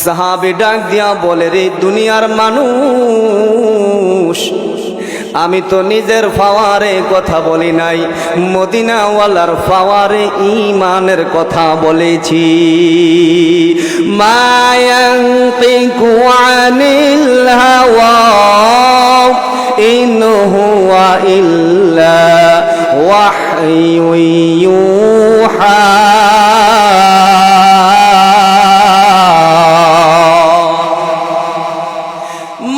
সাহাবী ডাক দিয়া বলে, রে দুনিয়ার মানুষ, আমি তো নিজের পাওয়ারে কথা বলি নাই, মদিনাওয়ালার পাওয়ারে ঈমানের কথা বলেছি। মা ইয়ানতিকু আনিল হাওয়া ইন হুয়া ইল্লা ওয়াহয়ু ইউহা।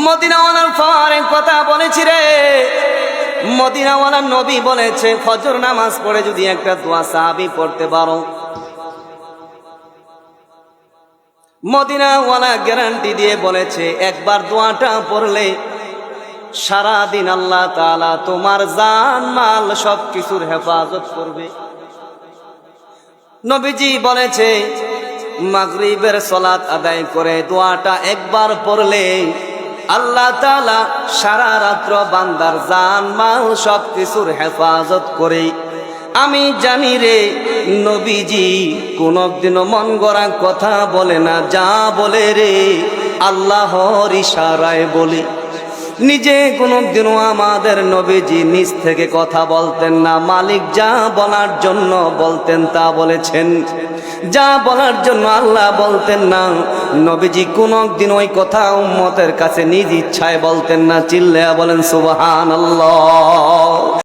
মদিনাওয়ালার পাওয়ারে কথা বলেছি রে। মদিনাওয়ালার নবী বলেছে, ফজর নামাজ পড়ে যদি একটা দোয়া সাহাবী পড়তে পারো, মদিনাওয়ালা গ্যারান্টি দিয়ে বলেছে, একবার দোয়াটা পড়লে সারা দিন আল্লাহ তাআলা তোমার জান মাল সবকিছুর হেফাজত করবে। নবীজি বলেছে, মাগরিবের সালাত আদায় করে দোয়াটা একবার পড়লে আল্লাহ তাআলা সারা রাত্র বান্দার জান মাল সবকিছুর হেফাজত করে। আমি জানি রে, নবীজি কোনদিনও মন গড়া কথা বলে না, যা বলে রে আল্লাহর ইশারায় বলে। নিজে কোনদিনও আমাদের নবীজি নিজ থেকে কথা বলতেন না, মালিক যা বলার জন্য বলতেন তা বলেছেন, যা বলার জন্য আল্লাহ বলতেন না, নবীজি কোনদিন ওই কথা উম্মতের কাছে নিজ ইচ্ছায় বলতেন না। চিল্লায়া বলেন সুবহানাল্লাহ।